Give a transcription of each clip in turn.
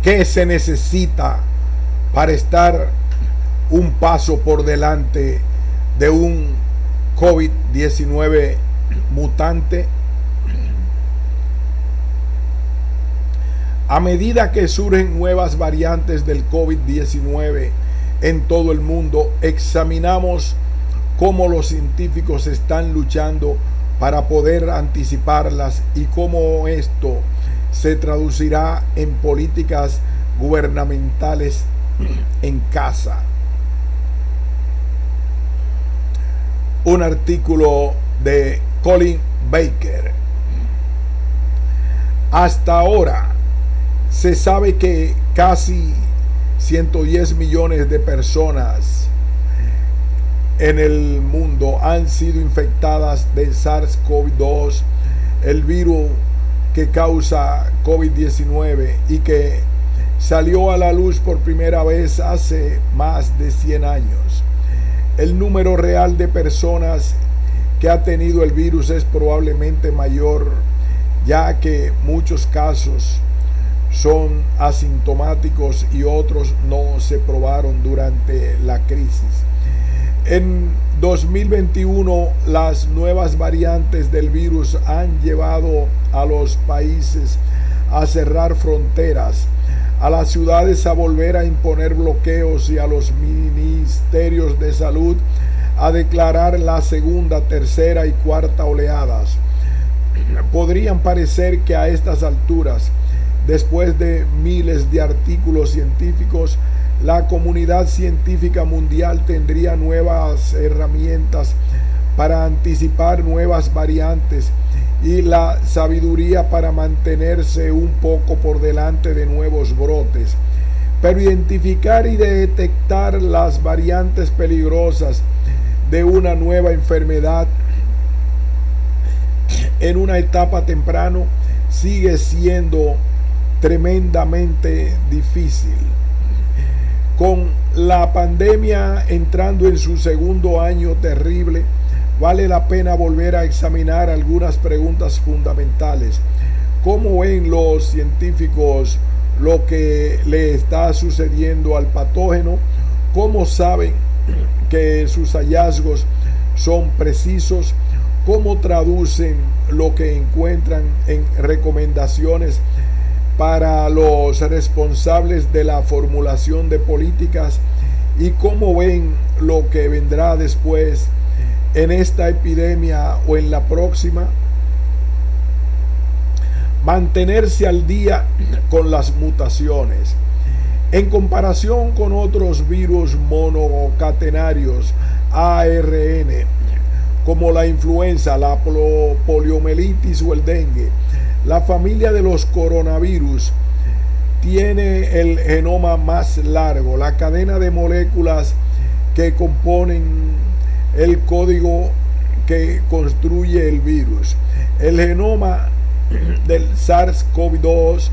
¿Qué se necesita para estar un paso por delante de un COVID-19 mutante? A medida que surgen nuevas variantes del COVID-19 en todo el mundo, examinamos cómo los científicos están luchando para poder anticiparlas y cómo esto se traducirá en políticas gubernamentales en casa. Un artículo de Colin Baker. Hasta ahora se sabe que casi 110 millones de personas en el mundo han sido infectadas de SARS-CoV-2, el virus que causa COVID-19 y que salió a la luz por primera vez hace más de 100 años. El número real de personas que ha tenido el virus es probablemente mayor, ya que muchos casos son asintomáticos y otros no se probaron durante la crisis. En 2021, las nuevas variantes del virus han llevado a los países a cerrar fronteras, a las ciudades a volver a imponer bloqueos y a los ministerios de salud a declarar la segunda, tercera y cuarta oleadas. Podrían parecer que a estas alturas, después de miles de artículos científicos, la comunidad científica mundial tendría nuevas herramientas para anticipar nuevas variantes y la sabiduría para mantenerse un poco por delante de nuevos brotes. Pero identificar y detectar las variantes peligrosas de una nueva enfermedad en una etapa temprana sigue siendo tremendamente difícil. Con la pandemia entrando en su segundo año terrible, vale la pena volver a examinar algunas preguntas fundamentales. ¿Cómo ven los científicos lo que le está sucediendo al patógeno? ¿Cómo saben que sus hallazgos son precisos? ¿Cómo traducen lo que encuentran en recomendaciones para los responsables de la formulación de políticas? ¿Y cómo ven lo que vendrá después en esta epidemia o en la próxima? Mantenerse al día con las mutaciones. En comparación con otros virus monocatenarios ARN, como la influenza, la poliomielitis o el dengue, la familia de los coronavirus tiene el genoma más largo, la cadena de moléculas que componen el código que construye el virus. El genoma del SARS-CoV-2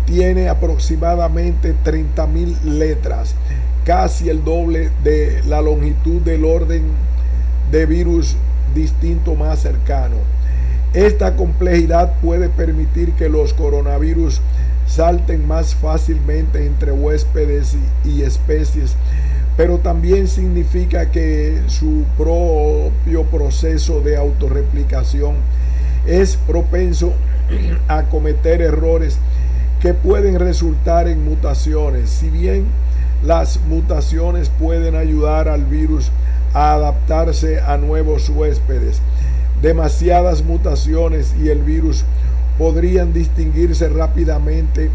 tiene aproximadamente 30.000 letras, casi el doble de la longitud del orden de virus distinto más cercano. Esta complejidad puede permitir que los coronavirus salten más fácilmente entre huéspedes y especies, pero también significa que su propio proceso de autorreplicación es propenso a cometer errores que pueden resultar en mutaciones. Si bien las mutaciones pueden ayudar al virus a adaptarse a nuevos huéspedes, demasiadas mutaciones y el virus podrían distinguirse rápidamente,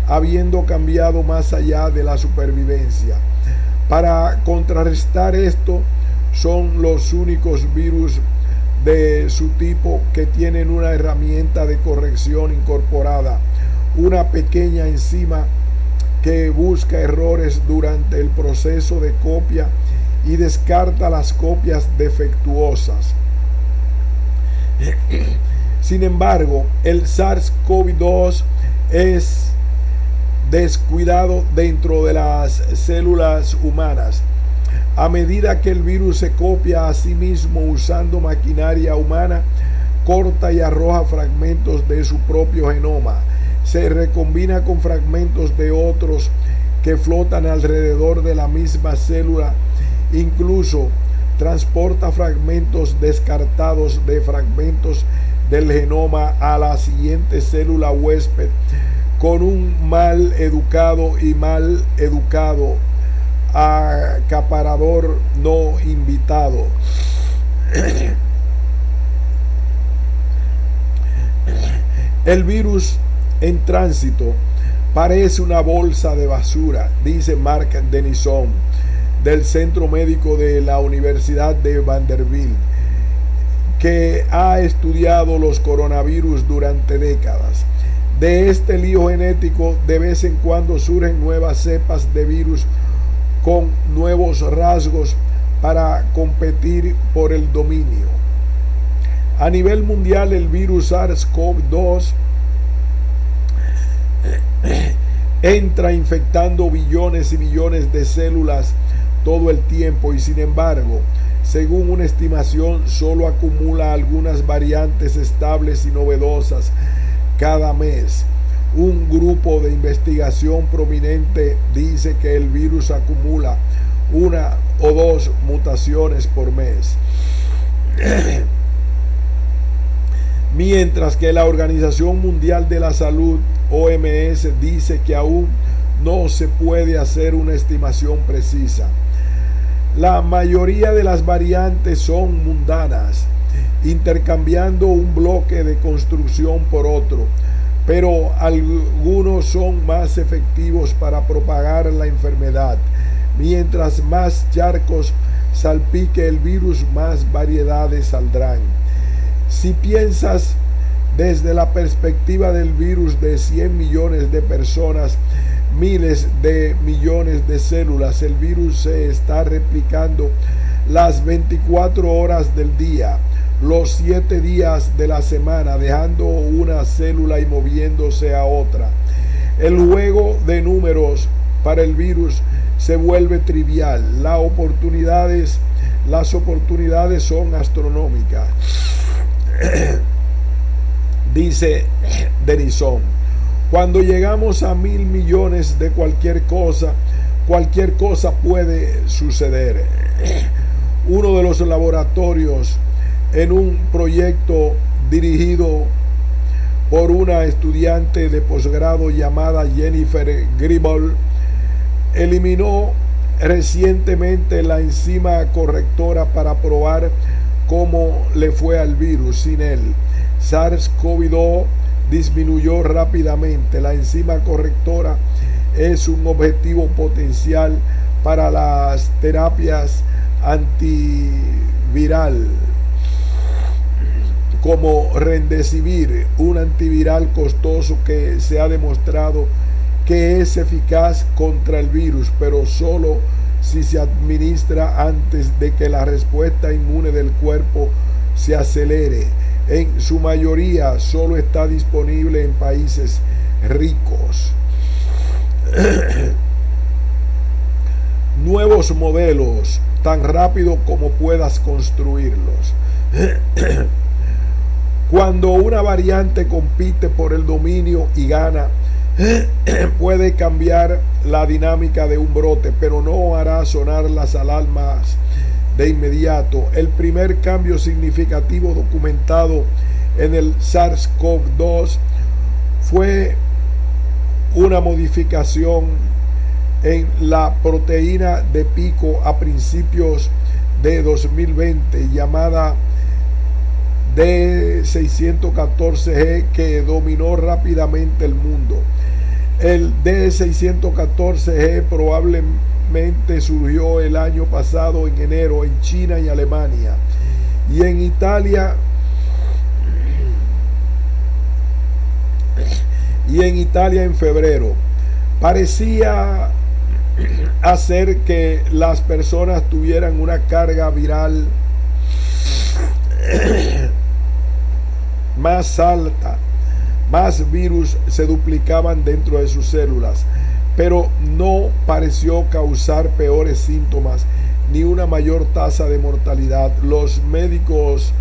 habiendo cambiado más allá de la supervivencia. Para contrarrestar esto, son los únicos virus de su tipo que tienen una herramienta de corrección incorporada, una pequeña enzima que busca errores durante el proceso de copia y descarta las copias defectuosas. Sin embargo, el SARS-CoV-2 es descuidado dentro de las células humanas. A medida que el virus se copia a sí mismo usando maquinaria humana, corta y arroja fragmentos de su propio genoma. se recombina con fragmentos de otros que flotan alrededor de la misma célula. Incluso transporta fragmentos descartados de fragmentos del genoma a la siguiente célula huésped con un mal educado acaparador no invitado. El virus en tránsito parece una bolsa de basura, dice Mark Denison, del Centro Médico de la Universidad de Vanderbilt, que ha estudiado los coronavirus durante décadas. De este lío genético, de vez en cuando surgen nuevas cepas de virus con nuevos rasgos para competir por el dominio. A nivel mundial, el virus SARS-CoV-2 entra infectando billones y billones de células todo el tiempo y, sin embargo, según una estimación, solo acumula algunas variantes estables y novedosas cada mes. Un grupo de investigación prominente dice que el virus acumula una o dos mutaciones por mes. Mientras que la Organización Mundial de la Salud, OMS, dice que aún no se puede hacer una estimación precisa. La mayoría de las variantes son mundanas, intercambiando un bloque de construcción por otro, pero algunos son más efectivos para propagar la enfermedad. Mientras más charcos salpique el virus, más variedades saldrán. Si piensas desde la perspectiva del virus de 100 millones de personas, miles de millones de células, el virus se está replicando las 24 horas del día, los 7 días de la semana, dejando una célula y moviéndose a otra. El juego de números para el virus se vuelve trivial. Las oportunidades son astronómicas. Dice Denison, cuando llegamos a 1.000 millones de cualquier cosa puede suceder. Uno de los laboratorios, en un proyecto dirigido por una estudiante de posgrado llamada Jennifer Gribble, eliminó recientemente la enzima correctora para probar cómo le fue al virus sin él. SARS-CoV-2 disminuyó rápidamente. La enzima correctora es un objetivo potencial para las terapias antiviral como Remdesivir, un antiviral costoso que se ha demostrado que es eficaz contra el virus, pero solo si se administra antes de que la respuesta inmune del cuerpo se acelere. En su mayoría solo está disponible en países ricos. Nuevos modelos, tan rápido como puedas construirlos. Cuando una variante compite por el dominio y gana, puede cambiar la dinámica de un brote, pero no hará sonar las alarmas de inmediato. El primer cambio significativo documentado en el SARS-CoV-2 fue una modificación en la proteína de pico a principios de 2020 llamada D614G, que dominó rápidamente el mundo. El D614G probablemente surgió el año pasado en enero en China y Alemania, y en Italia en febrero. Parecía hacer que las personas tuvieran una carga viral más alta, más virus se duplicaban dentro de sus células, pero no pareció causar peores síntomas ni una mayor tasa de mortalidad. Los médicos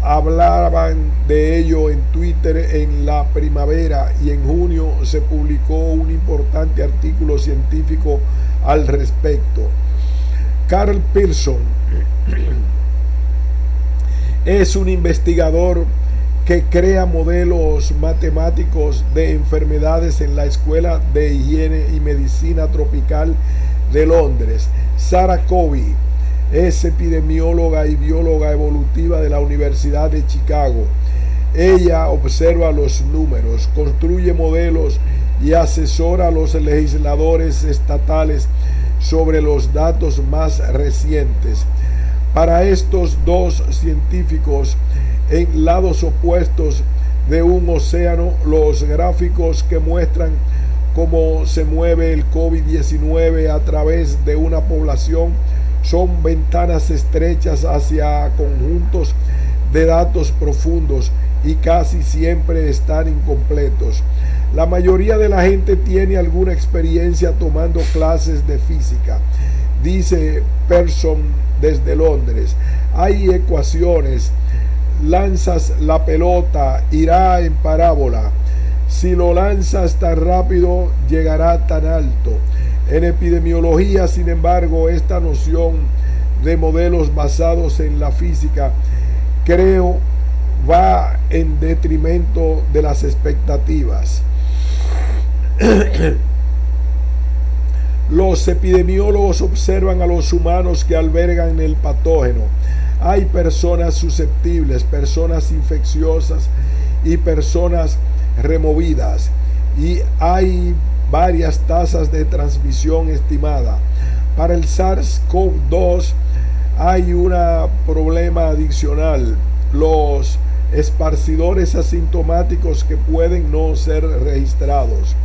hablaban de ello en Twitter en la primavera y en junio se publicó un importante artículo científico al respecto. Carl Pearson es un investigador que crea modelos matemáticos de enfermedades en la Escuela de Higiene y Medicina Tropical de Londres. Sarah Covey es epidemióloga y bióloga evolutiva de la Universidad de Chicago. Ella observa los números, construye modelos y asesora a los legisladores estatales sobre los datos más recientes. Para estos dos científicos en lados opuestos de un océano, los gráficos que muestran cómo se mueve el COVID-19 a través de una población son ventanas estrechas hacia conjuntos de datos profundos y casi siempre están incompletos. La mayoría de la gente tiene alguna experiencia tomando clases de física, dice Pearson desde Londres. Hay ecuaciones, lanzas la pelota, irá en parábola. Si lo lanzas tan rápido, llegará tan alto. En epidemiología, sin embargo, esta noción de modelos basados en la física, creo, va en detrimento de las expectativas. Los epidemiólogos observan a los humanos que albergan el patógeno. Hay personas susceptibles, personas infecciosas y personas removidas. Y hay varias tasas de transmisión estimada. Para el SARS-CoV-2 hay un problema adicional: los esparcidores asintomáticos que pueden no ser registrados.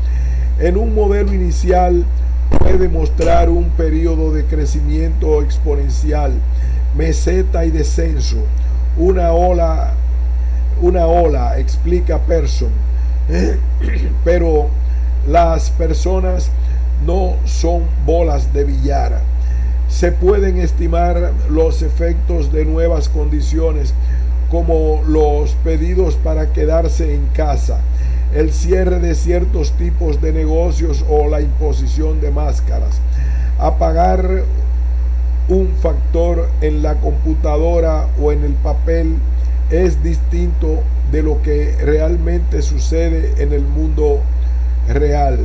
En un modelo inicial puede mostrar un periodo de crecimiento exponencial, meseta y descenso, una ola, explica Pearson. Pero las personas no son bolas de billar. Se pueden estimar los efectos de nuevas condiciones, como los pedidos para quedarse en casa, el cierre de ciertos tipos de negocios o la imposición de máscaras. Apagar un factor en la computadora o en el papel es distinto de lo que realmente sucede en el mundo real.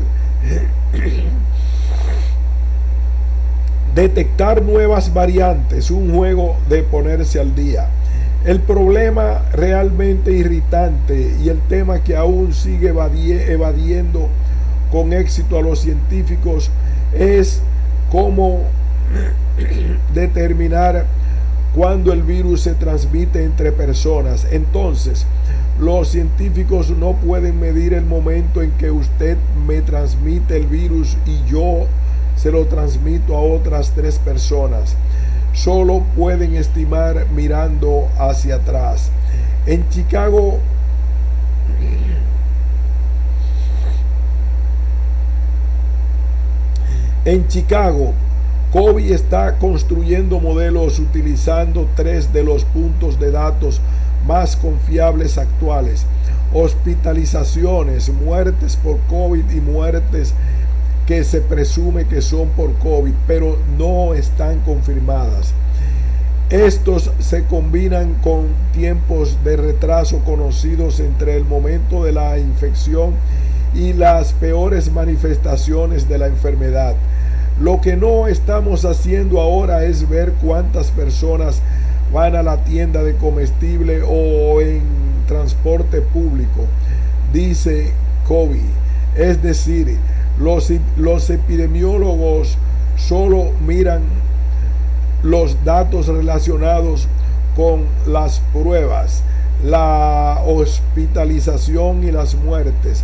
Detectar nuevas variantes, un juego de ponerse al día. El problema realmente irritante y el tema que aún sigue evadiendo con éxito a los científicos es cómo determinar cuándo el virus se transmite entre personas. Entonces, los científicos no pueden medir el momento en que usted me transmite el virus y yo se lo transmito a otras 3 personas. Solo pueden estimar mirando hacia atrás. En Chicago, Covey está construyendo modelos utilizando 3 de los puntos de datos más confiables actuales: hospitalizaciones, muertes por COVID y muertes que se presume que son por COVID, pero no están confirmadas. Estos se combinan con tiempos de retraso conocidos entre el momento de la infección y las peores manifestaciones de la enfermedad. Lo que no estamos haciendo ahora es ver cuántas personas van a la tienda de comestible o en transporte público, dice Covey. Es decir, los epidemiólogos solo miran los datos relacionados con las pruebas, la hospitalización y las muertes.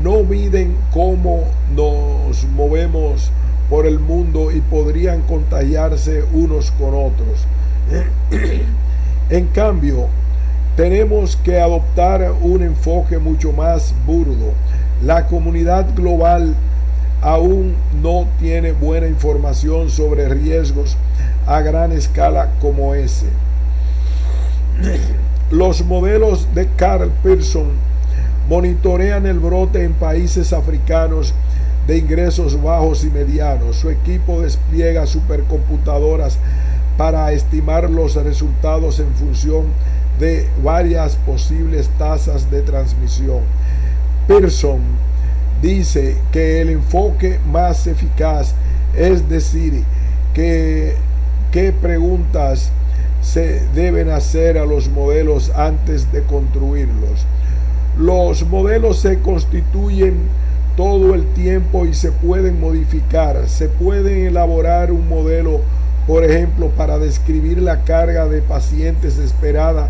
No miden cómo nos movemos por el mundo y podrían contagiarse unos con otros. En cambio, tenemos que adoptar un enfoque mucho más burdo. La comunidad global aún no tiene buena información sobre riesgos a gran escala como ese. Los modelos de Carl Pearson monitorean el brote en países africanos de ingresos bajos y medianos. Su equipo despliega supercomputadoras para estimar los resultados en función de varias posibles tasas de transmisión. Pearson dice que el enfoque más eficaz es decir, qué preguntas se deben hacer a los modelos antes de construirlos. Los modelos se constituyen todo el tiempo y se pueden modificar. Se puede elaborar un modelo, por ejemplo, para describir la carga de pacientes esperada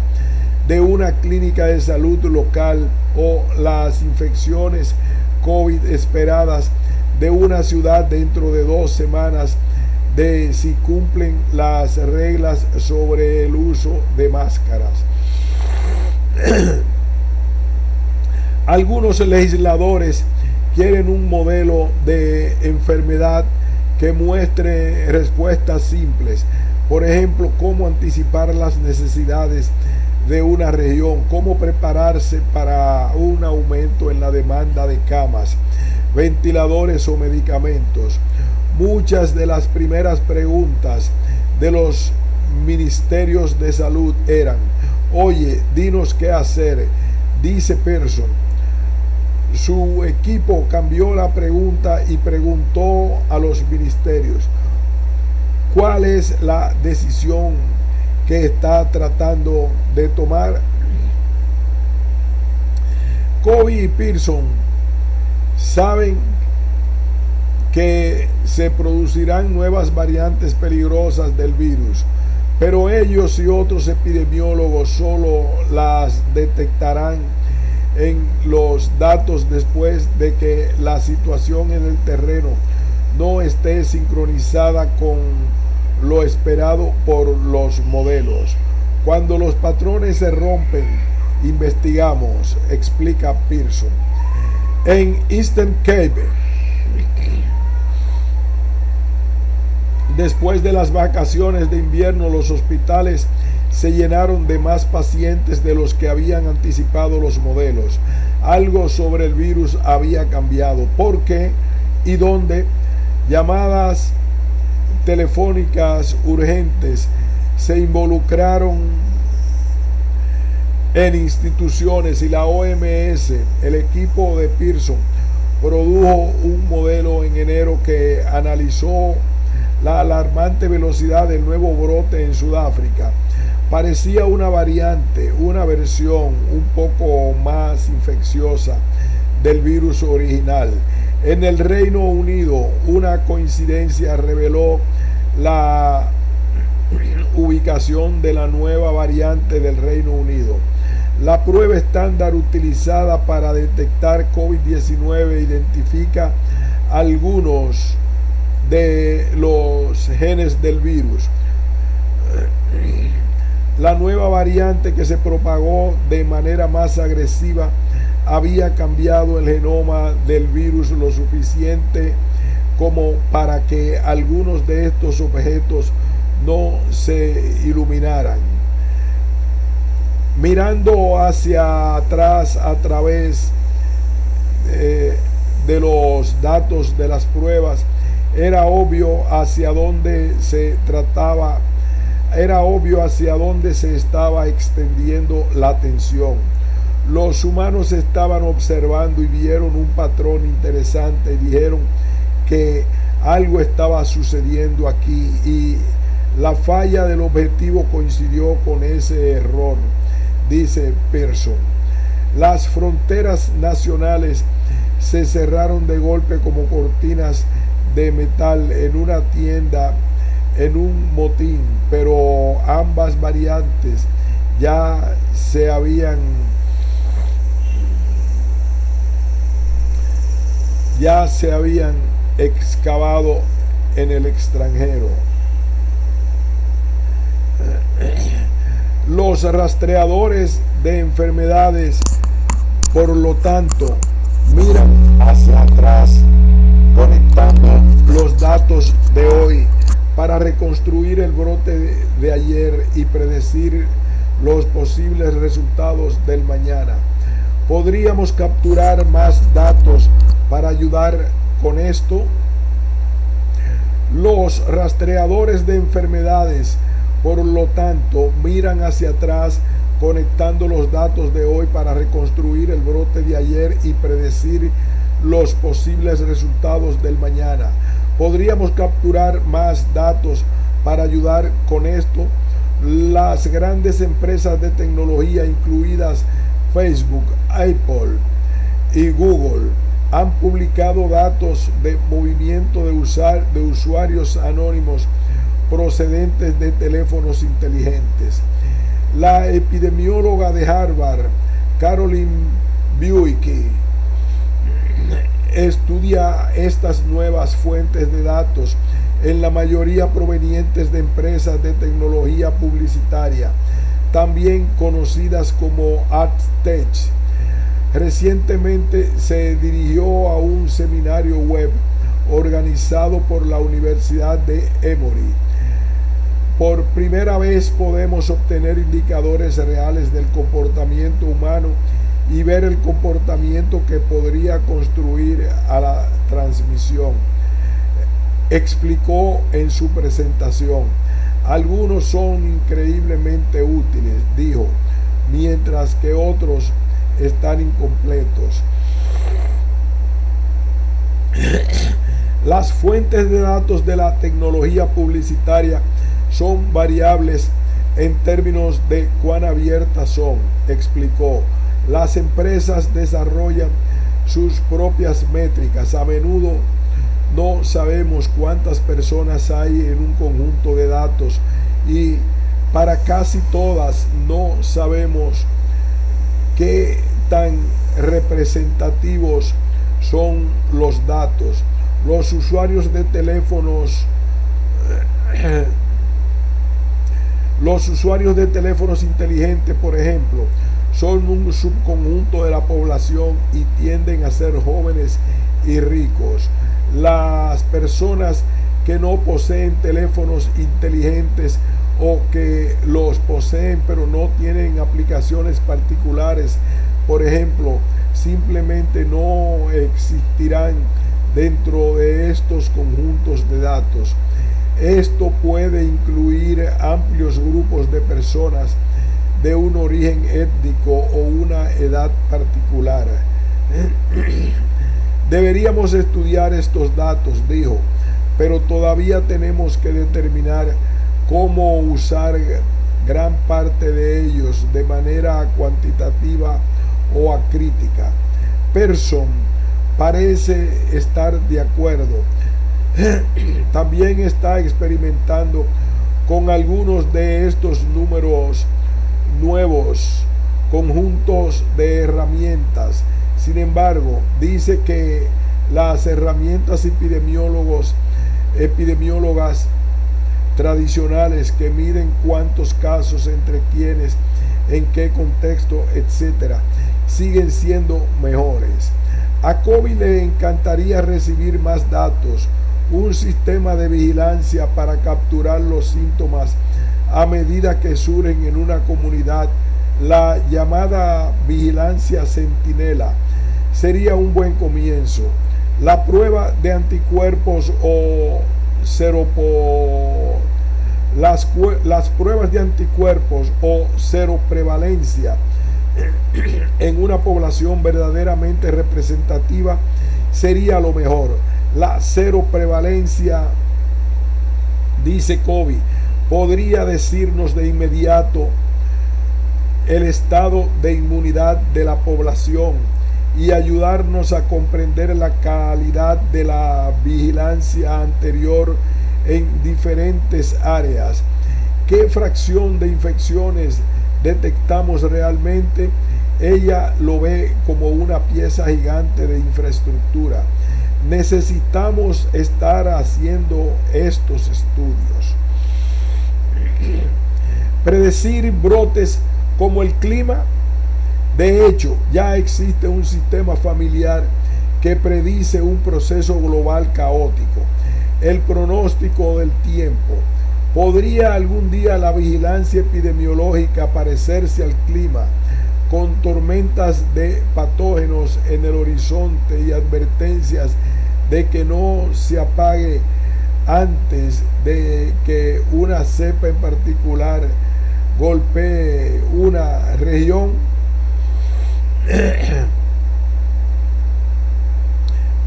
de una clínica de salud local o las infecciones COVID esperadas de una ciudad dentro de 2 semanas de si cumplen las reglas sobre el uso de máscaras. Algunos legisladores quieren un modelo de enfermedad que muestre respuestas simples, por ejemplo, cómo anticipar las necesidades de una región, cómo prepararse para un aumento en la demanda de camas, ventiladores o medicamentos. Muchas de las primeras preguntas de los ministerios de salud eran: oye, dinos qué hacer, dice Pearson. Su equipo cambió la pregunta y preguntó a los ministerios: ¿cuál es la decisión que está tratando de tomar? Kobe y Pearson saben que se producirán nuevas variantes peligrosas del virus, pero ellos y otros epidemiólogos solo las detectarán en los datos después de que la situación en el terreno no esté sincronizada con lo esperado por los modelos. Cuando los patrones se rompen, investigamos, explica Pearson. En Eastern Cape, después de las vacaciones de invierno, los hospitales se llenaron de más pacientes de los que habían anticipado los modelos. Algo sobre el virus había cambiado. ¿Por qué y dónde? Llamadas telefónicas urgentes se involucraron en instituciones y la OMS. El equipo de Pearson produjo un modelo en enero que analizó la alarmante velocidad del nuevo brote en Sudáfrica. Parecía una variante, una versión un poco más infecciosa del virus original. En el Reino Unido, una coincidencia reveló la ubicación de la nueva variante del Reino Unido. La prueba estándar utilizada para detectar COVID-19 identifica algunos de los genes del virus. La nueva variante, que se propagó de manera más agresiva, había cambiado el genoma del virus lo suficiente como para que algunos de estos objetos no se iluminaran. Mirando hacia atrás a través de los datos de las pruebas, era obvio hacia dónde se estaba extendiendo la tensión. Los humanos estaban observando y vieron un patrón interesante y dijeron que algo estaba sucediendo aquí, y la falla del objetivo coincidió con ese error, dice Pearson. Las fronteras nacionales se cerraron de golpe como cortinas de metal en una tienda en un motín, pero ambas variantes ya se habían excavado en el extranjero. Los rastreadores de enfermedades, por lo tanto, miran hacia atrás, conectando los datos de hoy para reconstruir el brote de ayer y predecir los posibles resultados del mañana. ¿Podríamos capturar más datos para ayudar con esto? Los rastreadores de enfermedades, por lo tanto, miran hacia atrás, conectando los datos de hoy para reconstruir el brote de ayer y predecir los posibles resultados del mañana. ¿Podríamos capturar más datos para ayudar con esto? Las grandes empresas de tecnología, incluidas Facebook, Apple y Google, han publicado datos de movimiento de usuarios anónimos procedentes de teléfonos inteligentes. La epidemióloga de Harvard, Caroline Buick, estudia estas nuevas fuentes de datos, en la mayoría provenientes de empresas de tecnología publicitaria, también conocidas como AdTech. Recientemente se dirigió a un seminario web organizado por la Universidad de Emory. Por primera vez podemos obtener indicadores reales del comportamiento humano y ver el comportamiento que podría construir a la transmisión, explicó en su presentación. Algunos son increíblemente útiles, dijo, mientras que otros están incompletos. Las fuentes de datos de la tecnología publicitaria son variables en términos de cuán abiertas son, explicó. Las empresas desarrollan sus propias métricas. A menudo no sabemos cuántas personas hay en un conjunto de datos y para casi todas no sabemos qué tan representativos son los datos. Los usuarios de teléfonos inteligentes, por ejemplo, son un subconjunto de la población y tienden a ser jóvenes y ricos. Las personas que no poseen teléfonos inteligentes o que los poseen pero no tienen aplicaciones particulares, por ejemplo, simplemente no existirán dentro de estos conjuntos de datos. Esto puede incluir amplios grupos de personas de un origen étnico o una edad particular. Deberíamos estudiar estos datos, dijo, pero todavía tenemos que determinar cómo usar gran parte de ellos de manera cuantitativa o acrítica. Person parece estar de acuerdo. También está experimentando con algunos de estos números nuevos conjuntos de herramientas. Sin embargo, dice que las herramientas epidemiólogas tradicionales que miden cuántos casos entre quiénes, en qué contexto, etcétera, siguen siendo mejores. A COVID le encantaría recibir más datos, un sistema de vigilancia para capturar los síntomas a medida que surgen en una comunidad. La llamada vigilancia centinela sería un buen comienzo. La prueba de anticuerpos o las pruebas de anticuerpos o seroprevalencia en una población verdaderamente representativa sería lo mejor. La seroprevalencia, dice Kobe, podría decirnos de inmediato el estado de inmunidad de la población y ayudarnos a comprender la calidad de la vigilancia anterior en diferentes áreas. ¿Qué fracción de infecciones detectamos realmente? Ella lo ve como una pieza gigante de infraestructura. Necesitamos estar haciendo estos estudios. Predecir brotes como el clima. De hecho, ya existe un sistema familiar que predice un proceso global caótico. El pronóstico del tiempo. ¿Podría algún día la vigilancia epidemiológica parecerse al clima, con tormentas de patógenos en el horizonte y advertencias de que no se apague antes de que una cepa en particular golpee una región?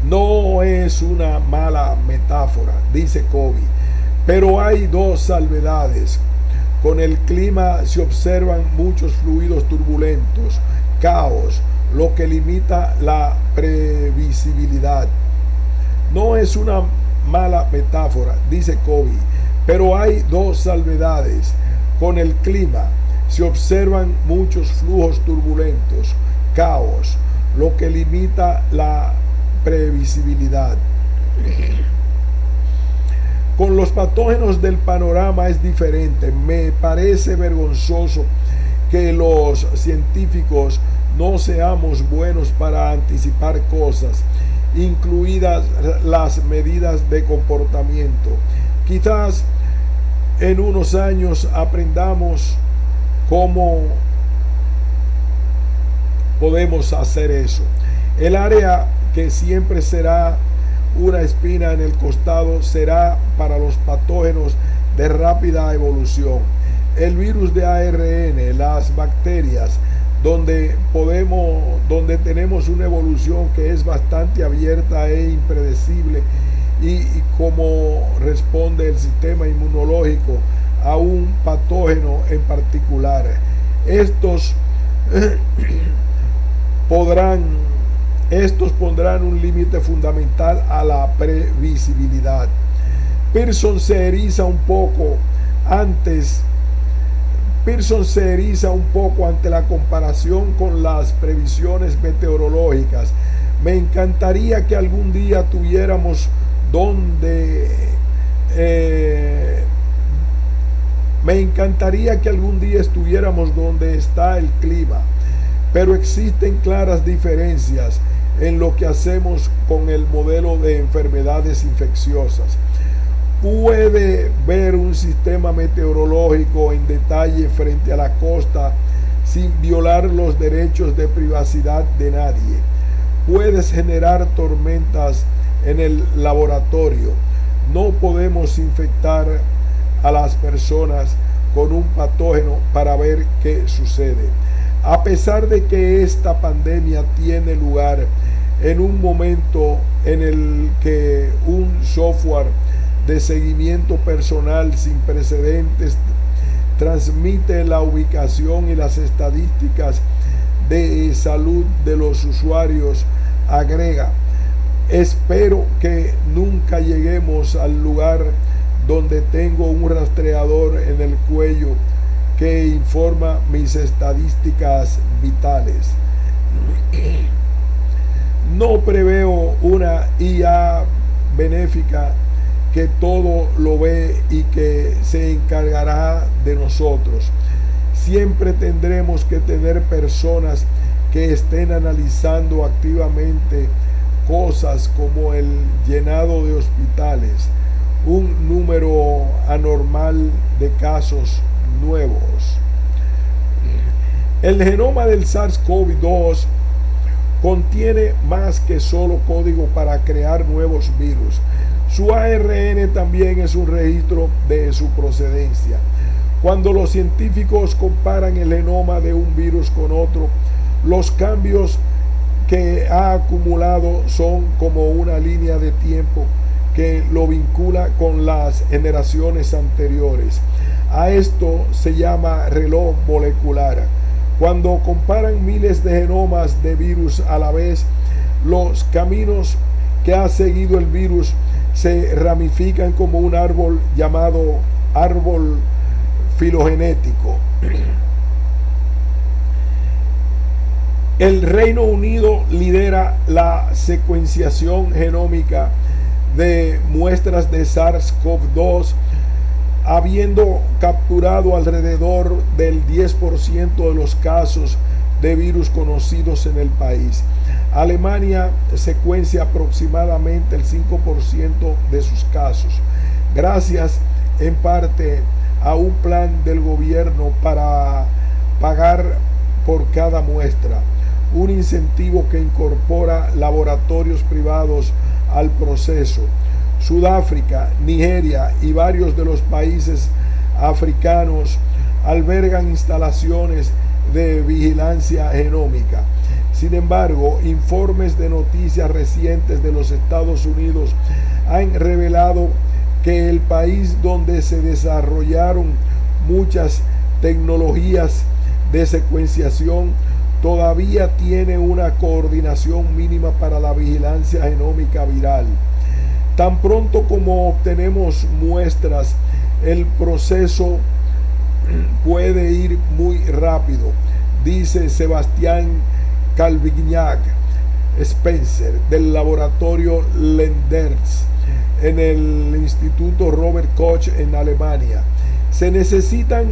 No es una mala metáfora, dice Kobe, pero hay dos salvedades. Con el clima se observan muchos fluidos turbulentos, caos, lo que limita la previsibilidad. No es una mala metáfora, dice Kobe, pero hay dos salvedades. Con el clima se observan muchos flujos turbulentos, caos, lo que limita la previsibilidad. Con los patógenos del panorama es diferente. Me parece vergonzoso que los científicos no seamos buenos para anticipar cosas, incluidas las medidas de comportamiento. Quizás en unos años aprendamos cómo podemos hacer eso. El área que siempre será una espina en el costado será para los patógenos de rápida evolución. El virus de ARN, las bacterias, donde tenemos una evolución que es bastante abierta e impredecible, y cómo responde el sistema inmunológico a un patógeno en particular. Estos pondrán un límite fundamental a la previsibilidad. Pearson se eriza un poco ante la comparación con las previsiones meteorológicas. Me encantaría que algún día tuviéramos donde estuviéramos donde está el clima, pero existen claras diferencias en lo que hacemos con el modelo de enfermedades infecciosas. Puede ver un sistema meteorológico en detalle frente a la costa sin violar los derechos de privacidad de nadie. Puedes generar tormentas en el laboratorio. No podemos infectar a las personas con un patógeno para ver qué sucede. A pesar de que esta pandemia tiene lugar en un momento en el que un software de seguimiento personal sin precedentes transmite la ubicación y las estadísticas de salud de los usuarios, agrega: espero que nunca lleguemos al lugar donde tengo un rastreador en el cuello que informa mis estadísticas vitales. No preveo una IA benéfica que todo lo ve y que se encargará de nosotros. Siempre tendremos que tener personas que estén analizando activamente cosas como el llenado de hospitales, un número anormal de casos nuevos. El genoma del SARS-CoV-2 contiene más que solo código para crear nuevos virus. Su ARN también es un registro de su procedencia. Cuando los científicos comparan el genoma de un virus con otro, los cambios que ha acumulado son como una línea de tiempo que lo vincula con las generaciones anteriores. A esto se llama reloj molecular. Cuando comparan miles de genomas de virus a la vez, los caminos que ha seguido el virus se ramifican como un árbol llamado árbol filogenético. El Reino Unido lidera la secuenciación genómica de muestras de SARS-CoV-2, habiendo capturado alrededor del 10% de los casos de virus conocidos en el país. Alemania secuencia aproximadamente el 5% de sus casos. Gracias en parte a un plan del gobierno para pagar por cada muestra, un incentivo que incorpora laboratorios privados al proceso. Sudáfrica, Nigeria y varios de los países africanos albergan instalaciones de vigilancia genómica. Sin embargo, informes de noticias recientes de los Estados Unidos han revelado que el país donde se desarrollaron muchas tecnologías de secuenciación todavía tiene una coordinación mínima para la vigilancia genómica viral. Tan pronto como obtenemos muestras, el proceso puede ir muy rápido, dice Sebastián Calvignac Spencer del laboratorio Lenders en el Instituto Robert Koch en Alemania. Se necesitan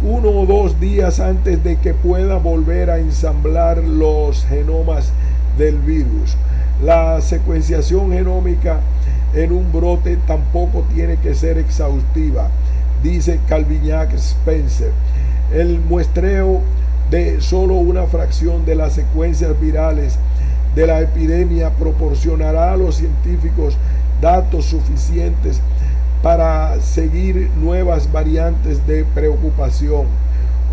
1 o 2 días antes de que pueda volver a ensamblar los genomas del virus. La secuenciación genómica en un brote tampoco tiene que ser exhaustiva, dice Calvignac Spencer. El muestreo de solo una fracción de las secuencias virales de la epidemia proporcionará a los científicos datos suficientes para seguir nuevas variantes de preocupación.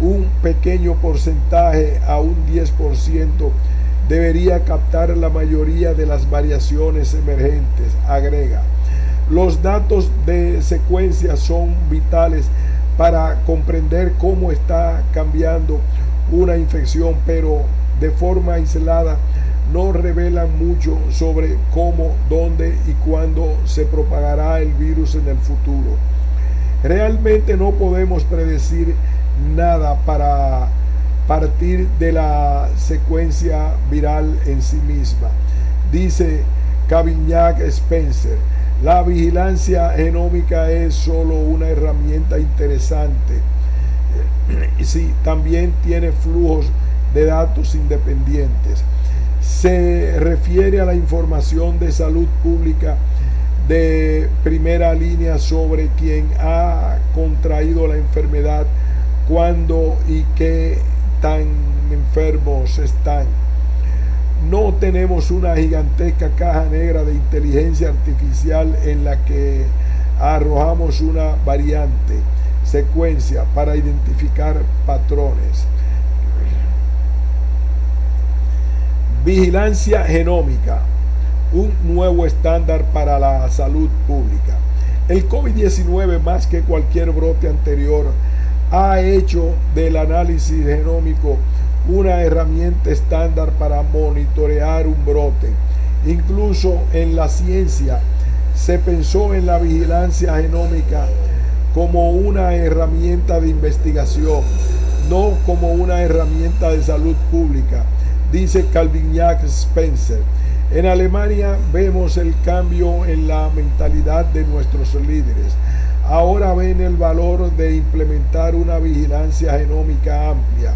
Un pequeño porcentaje, a un 10%, debería captar la mayoría de las variaciones emergentes, agrega. Los datos de secuencia son vitales para comprender cómo está cambiando una infección, pero de forma aislada no revelan mucho sobre cómo, dónde y cuándo se propagará el virus en el futuro. Realmente no podemos predecir nada para partir de la secuencia viral en sí misma, dice Calvignac Spencer. La vigilancia genómica es solo una herramienta interesante. Sí, también tiene flujos de datos independientes. Se refiere a la información de salud pública de primera línea sobre quién ha contraído la enfermedad, cuándo y qué tan enfermos están. No tenemos una gigantesca caja negra de inteligencia artificial en la que arrojamos una variante, secuencia para identificar patrones. Vigilancia genómica, un nuevo estándar para la salud pública. El COVID-19, más que cualquier brote anterior, ha hecho del análisis genómico una herramienta estándar para monitorear un brote. Incluso en la ciencia se pensó en la vigilancia genómica como una herramienta de investigación, no como una herramienta de salud pública, dice Calvignac Spencer. En Alemania vemos el cambio en la mentalidad de nuestros líderes. Ahora ven el valor de implementar una vigilancia genómica amplia.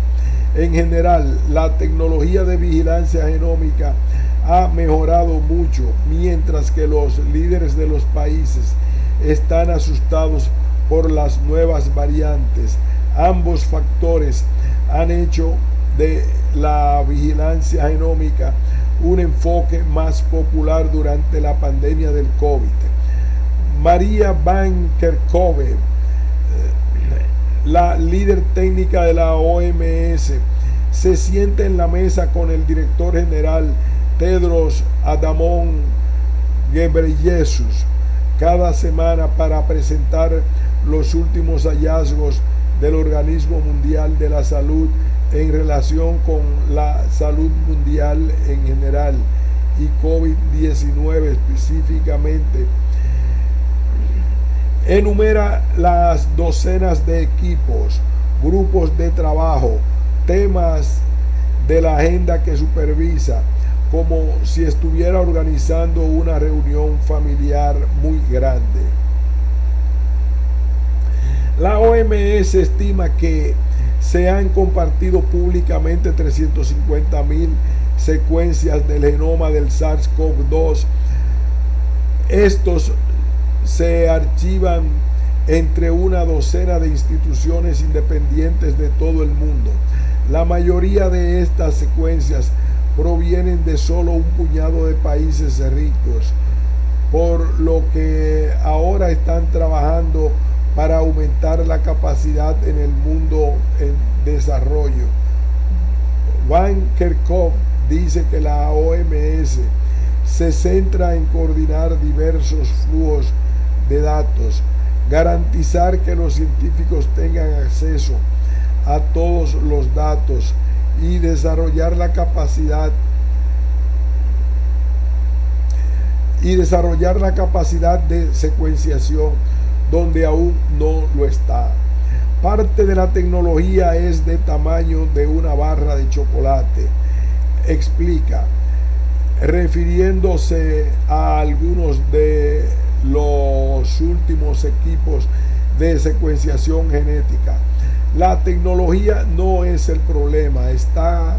En general, la tecnología de vigilancia genómica ha mejorado mucho, mientras que los líderes de los países están asustados por las nuevas variantes. Ambos factores han hecho de la vigilancia genómica un enfoque más popular durante la pandemia del COVID. María Van Kerkhove, la líder técnica de la OMS, se sienta en la mesa con el director general Tedros Adhanom Ghebreyesus cada semana para presentar los últimos hallazgos del Organismo Mundial de la Salud en relación con la salud mundial en general y COVID-19 específicamente. Enumera las docenas de equipos, grupos de trabajo, temas de la agenda que supervisa, como si estuviera organizando una reunión familiar muy grande. La OMS estima que se han compartido públicamente 350,000 secuencias del genoma del SARS-CoV-2. Estos se archivan entre una docena de instituciones independientes de todo el mundo. La mayoría de estas secuencias provienen de solo un puñado de países ricos, por lo que ahora están trabajando para aumentar la capacidad en el mundo en desarrollo. Van Kerkhove dice que la OMS se centra en coordinar diversos flujos de datos, garantizar que los científicos tengan acceso a todos los datos y desarrollar la capacidad de secuenciación donde aún no lo está. Parte de la tecnología es de tamaño de una barra de chocolate, explica, refiriéndose a algunos de los últimos equipos de secuenciación genética. La tecnología no es el problema, está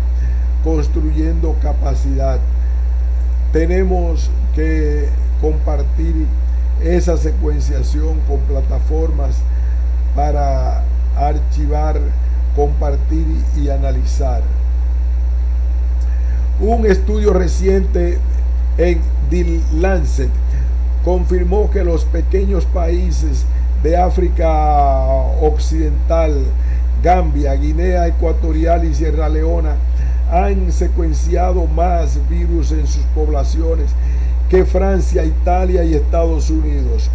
construyendo capacidad. Tenemos que compartir esa secuenciación con plataformas para archivar, compartir y analizar. Un estudio reciente en The Lancet confirmó que los pequeños países de África Occidental, Gambia, Guinea Ecuatorial y Sierra Leona han secuenciado más virus en sus poblaciones que Francia, Italia y Estados Unidos.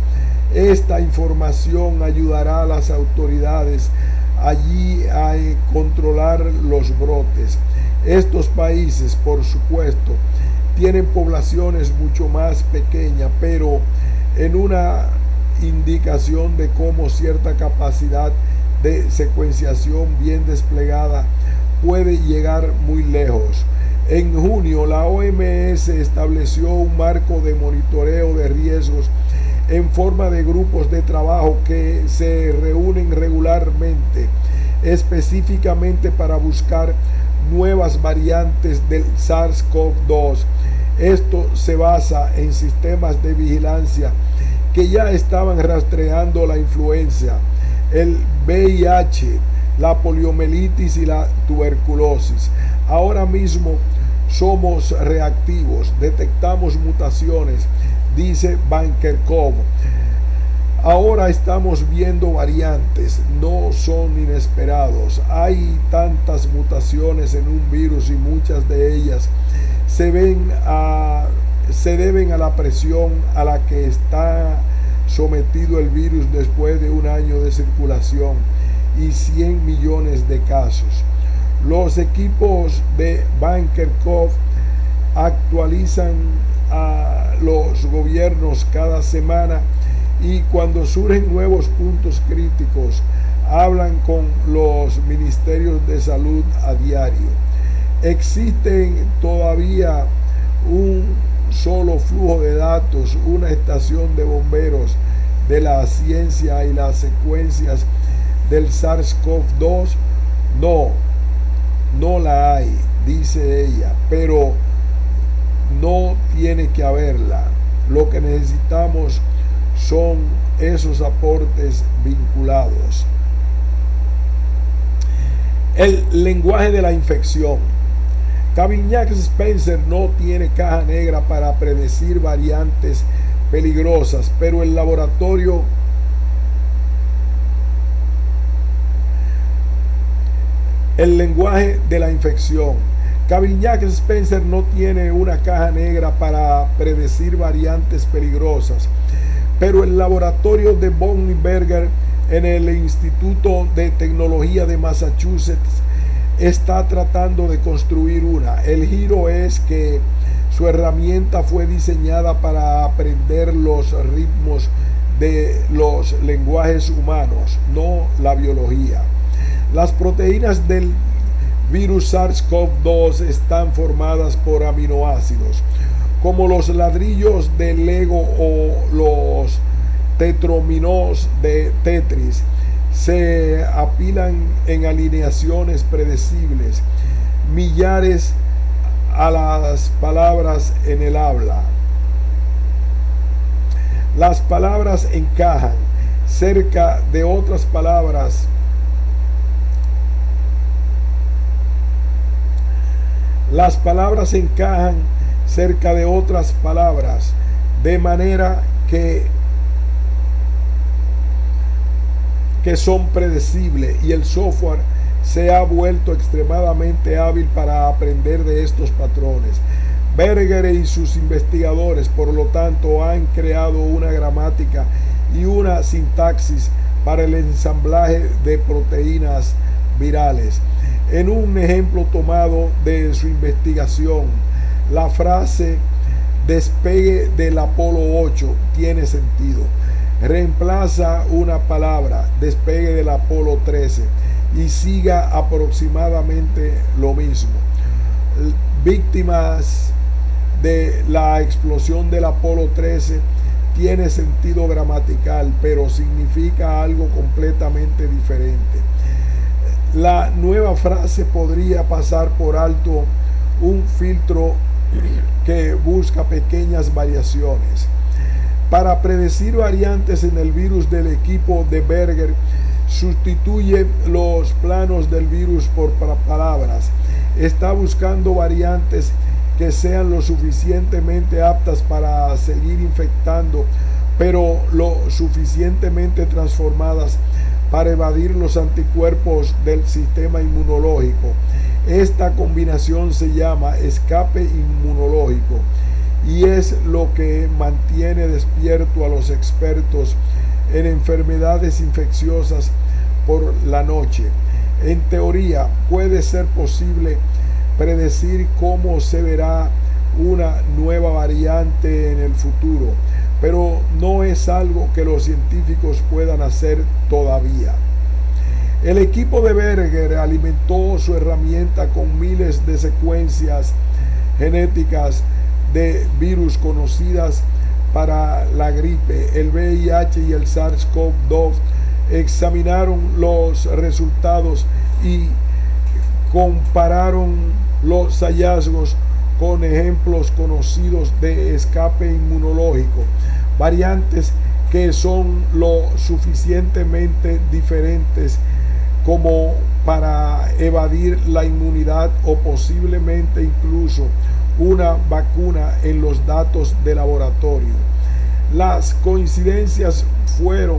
Esta información ayudará a las autoridades allí a controlar los brotes. Estos países, por supuesto, tienen poblaciones mucho más pequeñas, pero en una indicación de cómo cierta capacidad de secuenciación bien desplegada puede llegar muy lejos. En junio, la OMS estableció un marco de monitoreo de riesgos en forma de grupos de trabajo que se reúnen regularmente, específicamente para buscar nuevas variantes del SARS-CoV-2. Esto se basa en sistemas de vigilancia que ya estaban rastreando la influenza, el VIH, la poliomielitis y la tuberculosis. Ahora mismo somos reactivos, detectamos mutaciones, dice Van Kerkhove. Ahora estamos viendo variantes, no son inesperados. Hay tantas mutaciones en un virus y muchas de ellas se deben a la presión a la que está sometido el virus después de un año de circulación y 100 millones de casos. Los equipos de Van Kerkhove actualizan a los gobiernos cada semana y cuando surgen nuevos puntos críticos hablan con los ministerios de salud a diario. Existen todavía un solo flujo de datos, una estación de bomberos de la ciencia y las secuencias del SARS-CoV-2. No la hay, dice ella, pero no tiene que haberla. Lo que necesitamos son esos aportes vinculados. El lenguaje de la infección. Cavignac-Spencer no tiene caja negra para predecir variantes peligrosas, pero el laboratorio el lenguaje de la infección. Cavignac-Spencer no tiene una caja negra para predecir variantes peligrosas, pero el laboratorio de von Berger en el Instituto de Tecnología de Massachusetts está tratando de construir una. El giro es que su herramienta fue diseñada para aprender los ritmos de los lenguajes humanos, no la biología. Las proteínas del virus SARS-CoV-2 están formadas por aminoácidos, como los ladrillos de Lego o los tetrominos de Tetris. Se apilan en alineaciones predecibles, millares a las palabras en el habla. Las palabras encajan, cerca de otras palabras. Las palabras encajan cerca de otras palabras, de manera que son predecibles, y el software se ha vuelto extremadamente hábil para aprender de estos patrones. Berger y sus investigadores, por lo tanto, han creado una gramática y una sintaxis para el ensamblaje de proteínas virales. En un ejemplo tomado de su investigación, la frase despegue del Apolo 8 tiene sentido. Reemplaza una palabra, despegue del Apolo 13, y siga aproximadamente lo mismo. Víctimas de la explosión del Apolo 13 tiene sentido gramatical, pero significa algo completamente diferente. La nueva frase podría pasar por alto un filtro que busca pequeñas variaciones. Para predecir variantes en el virus del equipo de Berger, sustituye los planos del virus por palabras. Está buscando variantes que sean lo suficientemente aptas para seguir infectando, pero lo suficientemente transformadas para evadir los anticuerpos del sistema inmunológico. Esta combinación se llama escape inmunológico y es lo que mantiene despierto a los expertos en enfermedades infecciosas por la noche. En teoría, puede ser posible predecir cómo se verá una nueva variante en el futuro, pero no es algo que los científicos puedan hacer todavía. El equipo de Berger alimentó su herramienta con miles de secuencias genéticas de virus conocidas para la gripe, el VIH y el SARS-CoV-2. Examinaron los resultados y compararon los hallazgos con ejemplos conocidos de escape inmunológico, variantes que son lo suficientemente diferentes como para evadir la inmunidad o posiblemente incluso una vacuna en los datos de laboratorio. Las coincidencias fueron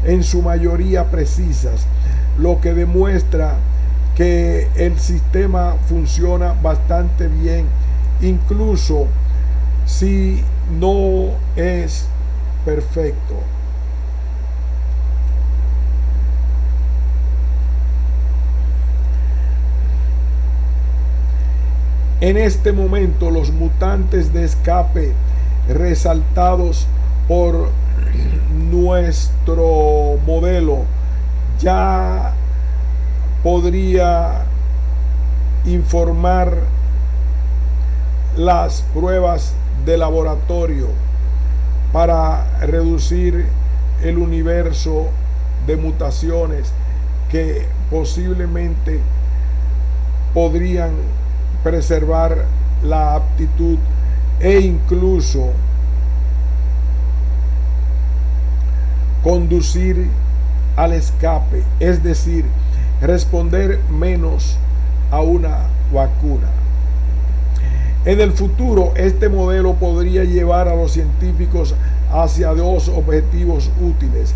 en su mayoría precisas, lo que demuestra que el sistema funciona bastante bien, incluso si no es perfecto. En este momento, los mutantes de escape resaltados por nuestro modelo ya podría informar las pruebas de laboratorio para reducir el universo de mutaciones que posiblemente podrían preservar la aptitud e incluso conducir al escape, es decir, responder menos a una vacuna. En el futuro, este modelo podría llevar a los científicos hacia dos objetivos útiles: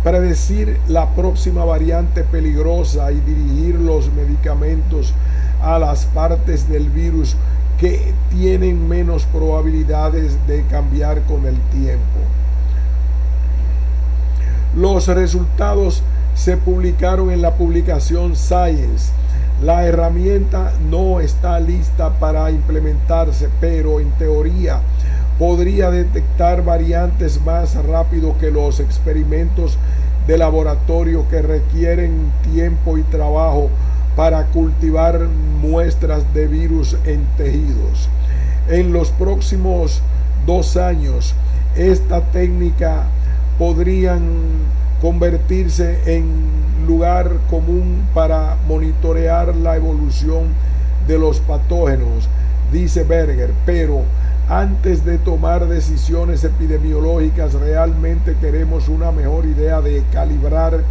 predecir la próxima variante peligrosa y dirigir los medicamentos a las partes del virus que tienen menos probabilidades de cambiar con el tiempo. Los resultados se publicaron en la publicación Science. La herramienta no está lista para implementarse, pero en teoría podría detectar variantes más rápido que los experimentos de laboratorio que requieren tiempo y trabajo para cultivar muestras de virus en tejidos. En los próximos 2 años, esta técnica podría convertirse en lugar común para monitorear la evolución de los patógenos, dice Berger, pero Antes de tomar decisiones epidemiológicas, realmente queremos una mejor idea de calibrar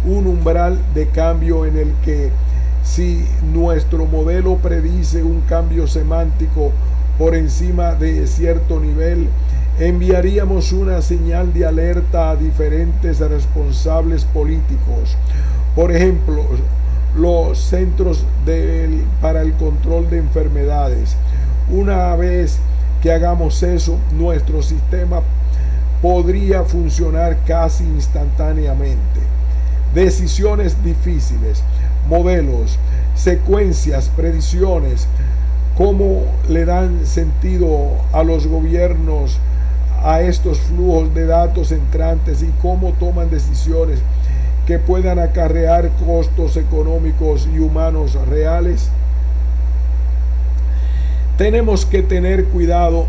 un umbral de cambio en el que, si nuestro modelo predice un cambio semántico por encima de cierto nivel, enviaríamos una señal de alerta a diferentes responsables políticos. Por ejemplo, los centros para el control de enfermedades. Una vez que hagamos eso, nuestro sistema podría funcionar casi instantáneamente. Decisiones difíciles, modelos, secuencias, predicciones, cómo le dan sentido a los gobiernos a estos flujos de datos entrantes y cómo toman decisiones que puedan acarrear costos económicos y humanos reales. Tenemos que tener cuidado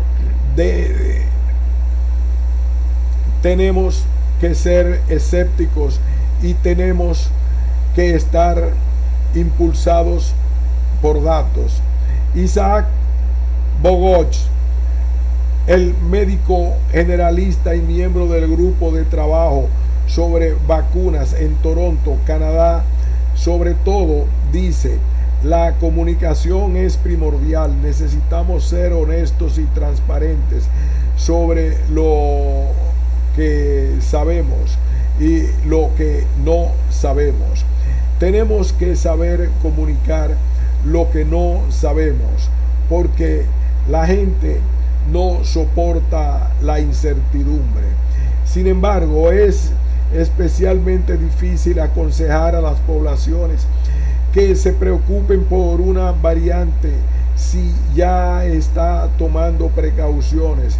tenemos que ser escépticos y tenemos que estar impulsados por datos. Isaac Bogoch, el médico generalista y miembro del grupo de trabajo sobre vacunas en Toronto, Canadá, sobre todo dice: la comunicación es primordial. Necesitamos ser honestos y transparentes sobre lo que sabemos y lo que no sabemos. Tenemos que saber comunicar lo que no sabemos, porque la gente no soporta la incertidumbre. Sin embargo, es especialmente difícil aconsejar a las poblaciones que se preocupen por una variante si ya está tomando precauciones,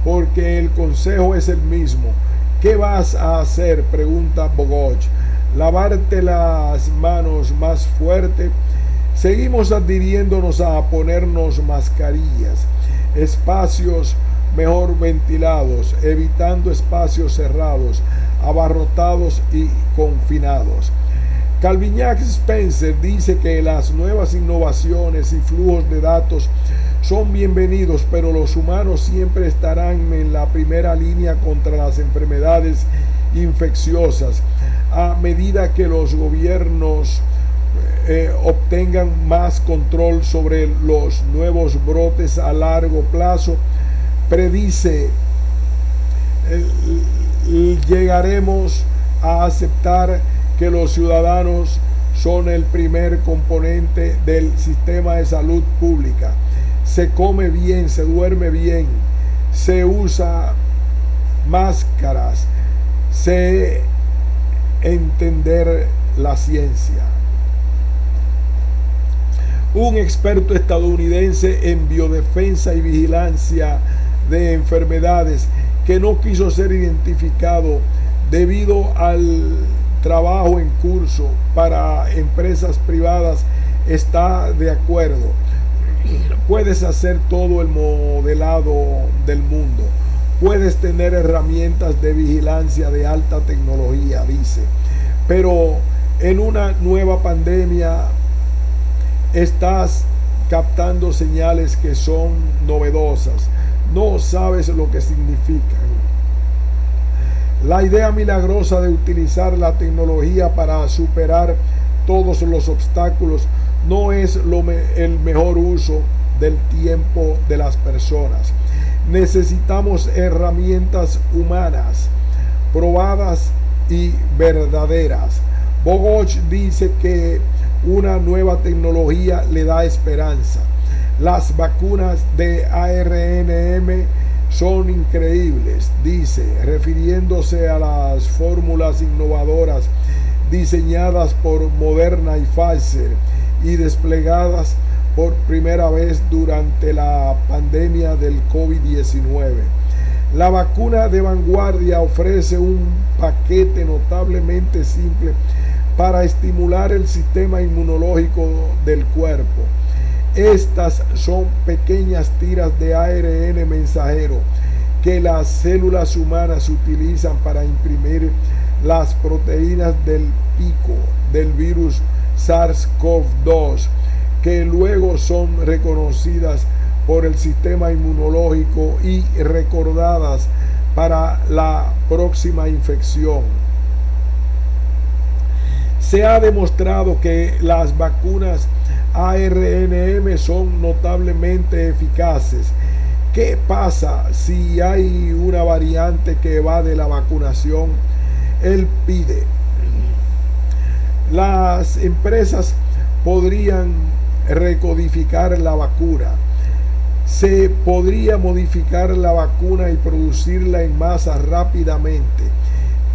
porque el consejo es el mismo. ¿Qué vas a hacer?, pregunta Bogoch. ¿Lavarte las manos más fuerte? Seguimos adhiriéndonos a ponernos mascarillas, espacios mejor ventilados, evitando espacios cerrados, abarrotados y confinados. Calviñac Spencer dice que las nuevas innovaciones y flujos de datos son bienvenidos, pero los humanos siempre estarán en la primera línea contra las enfermedades infecciosas. A medida que los gobiernos obtengan más control sobre los nuevos brotes a largo plazo, predice, llegaremos a aceptar que los ciudadanos son el primer componente del sistema de salud pública. Se come bien, se duerme bien, se usa máscaras, se entender la ciencia. Un experto estadounidense en biodefensa y vigilancia de enfermedades que no quiso ser identificado debido al trabajo en curso para empresas privadas está de acuerdo. Puedes hacer todo el modelado del mundo. Puedes tener herramientas de vigilancia de alta tecnología, dice. Pero en una nueva pandemia estás captando señales que son novedosas. No sabes lo que significan. La idea milagrosa de utilizar la tecnología para superar todos los obstáculos no es el mejor uso del tiempo de las personas. Necesitamos herramientas humanas, probadas y verdaderas. Bogoch dice que una nueva tecnología le da esperanza. Las vacunas de ARNM son increíbles, dice, refiriéndose a las fórmulas innovadoras diseñadas por Moderna y Pfizer y desplegadas por primera vez durante la pandemia del COVID-19. La vacuna de vanguardia ofrece un paquete notablemente simple para estimular el sistema inmunológico del cuerpo. Estas son pequeñas tiras de ARN mensajero que las células humanas utilizan para imprimir las proteínas del pico del virus SARS-CoV-2, que luego son reconocidas por el sistema inmunológico y recordadas para la próxima infección. Se ha demostrado que las vacunas ARNM son notablemente eficaces. ¿Qué pasa si hay una variante que evade la vacunación? Él pide. Las empresas podrían recodificar la vacuna. Se podría modificar la vacuna y producirla en masa rápidamente.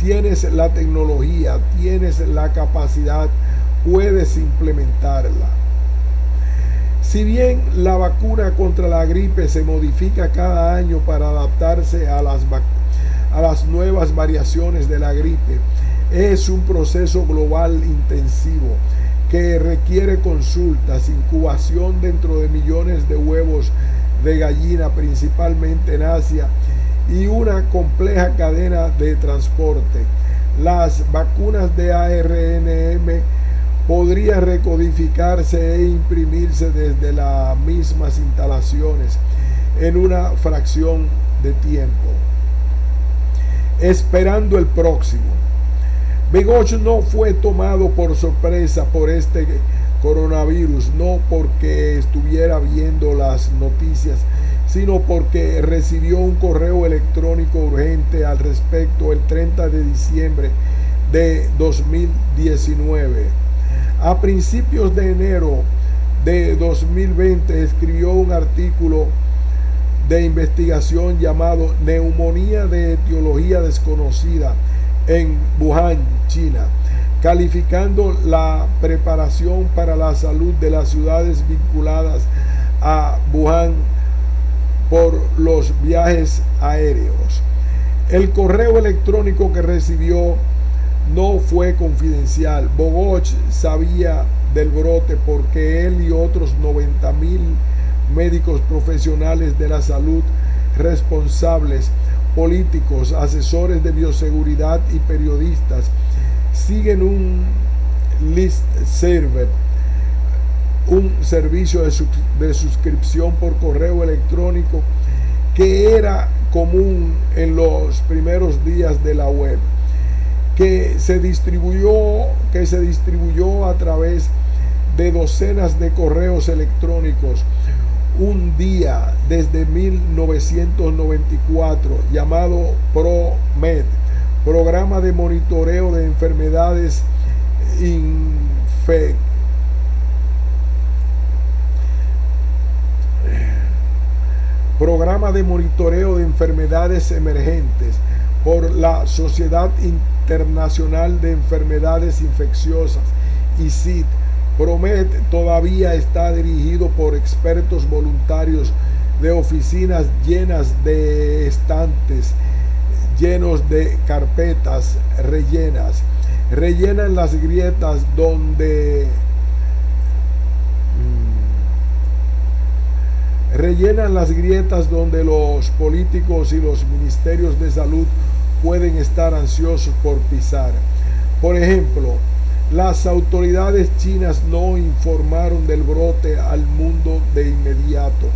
Tienes la tecnología, tienes la capacidad, puedes implementarla. Si bien la vacuna contra la gripe se modifica cada año para adaptarse a las nuevas variaciones de la gripe, es un proceso global intensivo que requiere consultas, incubación dentro de millones de huevos de gallina, principalmente en Asia, y una compleja cadena de transporte. Las vacunas de ARNM podrían recodificarse e imprimirse desde las mismas instalaciones en una fracción de tiempo. Esperando el próximo. Begos no fue tomado por sorpresa por este coronavirus, no porque estuviera viendo las noticias, sino porque recibió un correo electrónico urgente al respecto el 30 de diciembre de 2019. A principios de enero de 2020 escribió un artículo de investigación llamado Neumonía de etiología desconocida en Wuhan, China, calificando la preparación para la salud de las ciudades vinculadas a Wuhan por los viajes aéreos. El correo electrónico que recibió no fue confidencial. Bogoch sabía del brote porque él y otros 90,000 médicos profesionales de la salud, responsables, políticos, asesores de bioseguridad y periodistas siguen un list server, un servicio de suscripción por correo electrónico que era común en los primeros días de la web, que se distribuyó a través de docenas de correos electrónicos un día desde 1994, llamado ProMed, Programa de Monitoreo de Enfermedades Programa de Monitoreo de Enfermedades Emergentes por la Sociedad Internacional de Enfermedades Infecciosas, ICID. ProMed todavía está dirigido por expertos voluntarios de oficinas llenas de estantes, llenos de carpetas rellenan las grietas donde los políticos y los ministerios de salud pueden estar ansiosos por pisar. Por ejemplo, las autoridades chinas no informaron del brote al mundo de inmediato,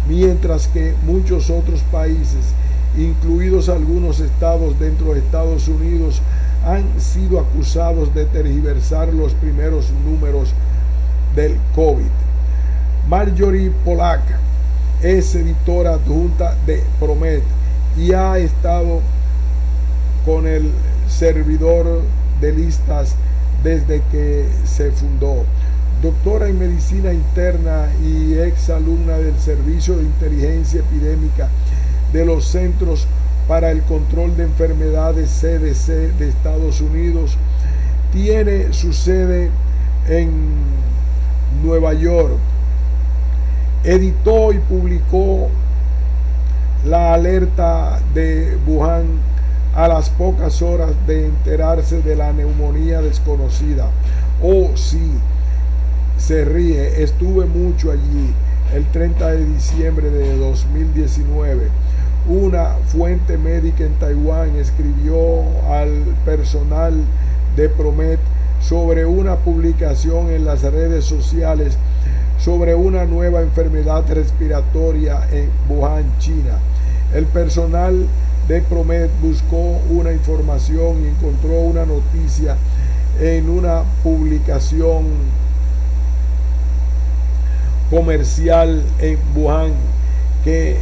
mientras que muchos otros países, incluidos algunos estados dentro de Estados Unidos, han sido acusados de tergiversar los primeros números del COVID. Marjorie Polak es editora adjunta de ProMed y ha estado con el servidor de listas desde que se fundó. Doctora en medicina interna y ex alumna del Servicio de Inteligencia Epidémica de los Centros para el Control de Enfermedades CDC de Estados Unidos, tiene su sede en Nueva York. Editó y publicó la alerta de Wuhan a las pocas horas de enterarse de la neumonía desconocida. Oh, sí, se ríe, estuve mucho allí el 30 de diciembre de 2019. Una fuente médica en Taiwán escribió al personal de ProMed sobre una publicación en las redes sociales sobre una nueva enfermedad respiratoria en Wuhan, China. El personal de Promet buscó una información y encontró una noticia en una publicación comercial en Wuhan que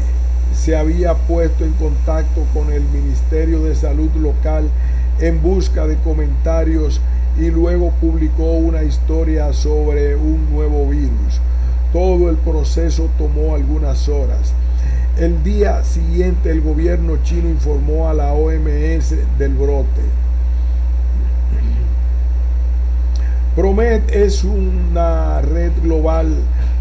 se había puesto en contacto con el Ministerio de Salud local en busca de comentarios y luego publicó una historia sobre un nuevo virus. Todo el proceso tomó algunas horas. El día siguiente el gobierno chino informó a la OMS del brote. Promet es una red global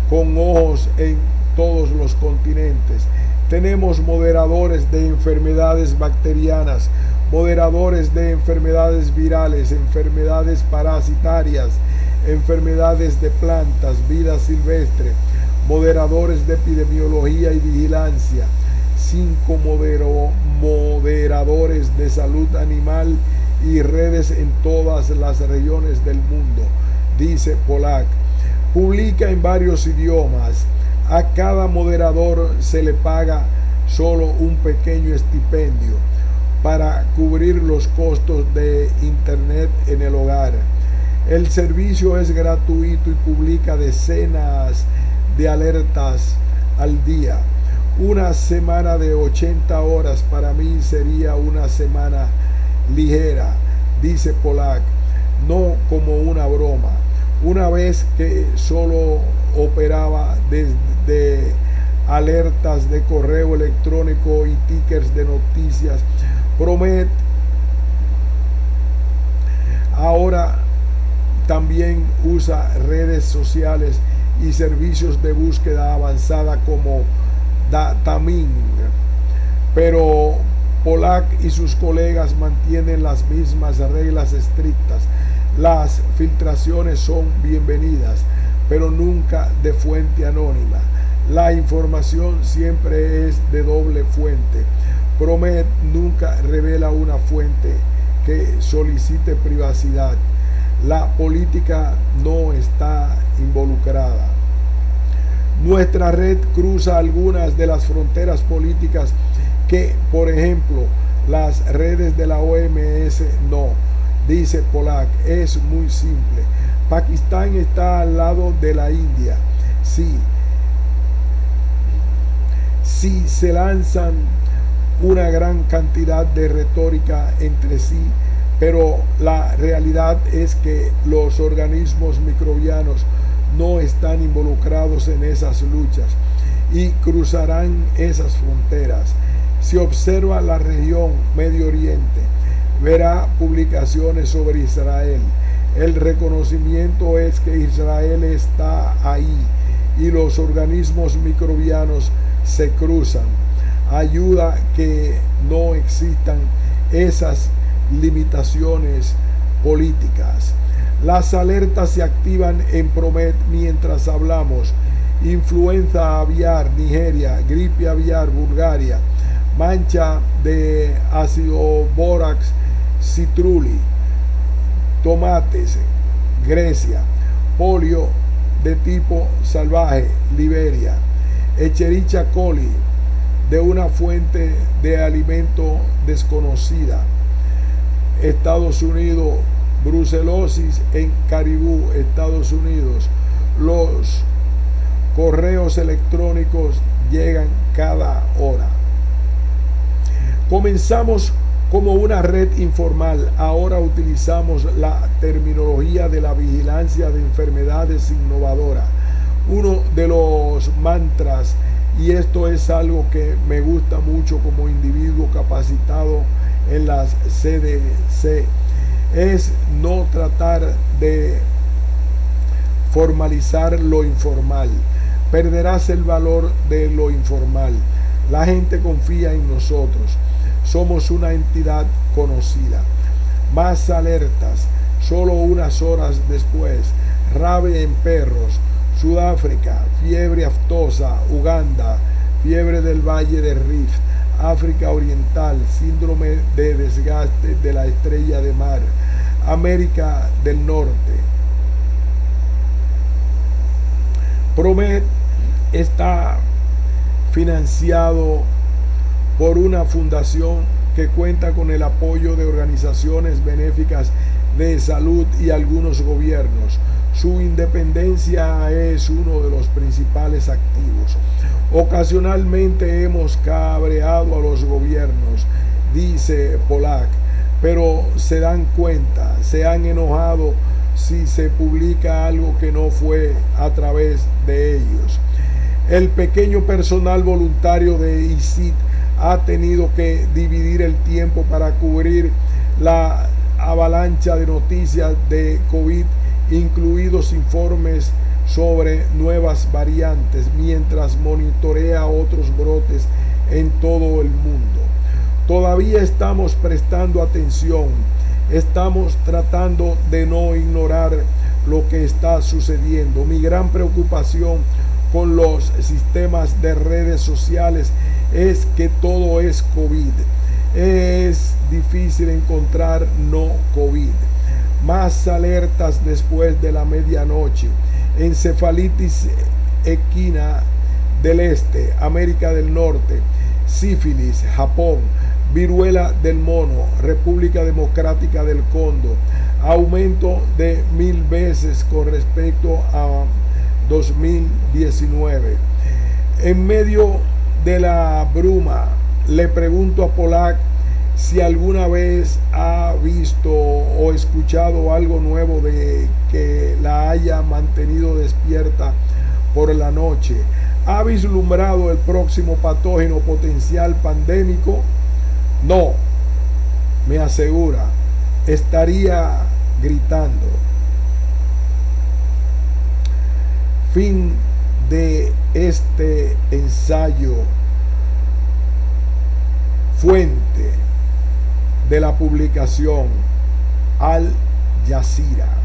con ojos en todos los continentes. Tenemos moderadores de enfermedades bacterianas, moderadores de enfermedades virales, enfermedades parasitarias, enfermedades de plantas, vida silvestre, moderadores de epidemiología y vigilancia, 5 moderadores de salud animal y redes en todas las regiones del mundo, dice Polak. Publica en varios idiomas. A cada moderador se le paga solo un pequeño estipendio para cubrir los costos de internet en el hogar. El servicio es gratuito y publica decenas de alertas al día. Una semana de 80 horas para mí sería una semana ligera, dice Polak, no como una broma. Una vez que solo operaba desde alertas de correo electrónico y tickers de noticias, Promet ahora también usa redes sociales y servicios de búsqueda avanzada como Dataming, pero Polak y sus colegas mantienen las mismas reglas estrictas. Las filtraciones son bienvenidas, pero nunca de fuente anónima. La información siempre es de doble fuente. Promet nunca revela una fuente que solicite privacidad. La política no está involucrada. Nuestra red cruza algunas de las fronteras políticas que, por ejemplo, las redes de la OMS no, dice Polak. Es muy simple. Pakistán está al lado de la India. Sí, se lanzan una gran cantidad de retórica entre sí, pero la realidad es que los organismos microbianos no están involucrados en esas luchas y cruzarán esas fronteras. Si observa la región Medio Oriente, verá publicaciones sobre Israel. El reconocimiento es que Israel está ahí y los organismos microbianos se cruzan. Ayuda que no existan esas limitaciones políticas. Las alertas se activan en Promet mientras hablamos. Influenza aviar, Nigeria. Gripe aviar, Bulgaria. Mancha de ácido bórax, citruli. Tomates, Grecia. Polio de tipo salvaje, Liberia. Escherichia coli, de una fuente de alimento desconocida, Estados Unidos. Brucelosis en Caribú, Estados Unidos. Los correos electrónicos llegan cada hora. Comenzamos como una red informal, ahora utilizamos la terminología de la vigilancia de enfermedades innovadora. Uno de los mantras, y esto es algo que me gusta mucho como individuo capacitado en las CDC, es no tratar de formalizar lo informal. Perderás el valor de lo informal. La gente confía en nosotros. Somos una entidad conocida. Más alertas. Solo unas horas después. Rabia en perros. Sudáfrica. Fiebre aftosa. Uganda. Fiebre del Valle de Rift. África Oriental, síndrome de desgaste de la estrella de mar. América del Norte. PROMED está financiado por una fundación que cuenta con el apoyo de organizaciones benéficas de salud y algunos gobiernos. Su independencia es uno de los principales activos. Ocasionalmente hemos cabreado a los gobiernos, dice Polak, pero se dan cuenta, se han enojado si se publica algo que no fue a través de ellos. El pequeño personal voluntario de ICIT ha tenido que dividir el tiempo para cubrir la avalancha de noticias de COVID, incluidos informes sobre nuevas variantes, mientras monitorea otros brotes en todo el mundo. Todavía estamos prestando atención, estamos tratando de no ignorar lo que está sucediendo. Mi gran preocupación con los sistemas de redes sociales es que todo es COVID. Es difícil encontrar no COVID. Más alertas después de la medianoche. Encefalitis equina del este, América del Norte, sífilis, Japón, viruela del mono, República Democrática del Congo, aumento de 1000 veces con respecto a 2019. En medio de la bruma, le pregunto a Polak si alguna vez ha visto o escuchado algo nuevo de que la haya mantenido despierta por la noche. ¿Ha vislumbrado el próximo patógeno potencial pandémico? No, me asegura, estaría gritando. Fin de este ensayo. Fuente de la publicación Al Jazeera.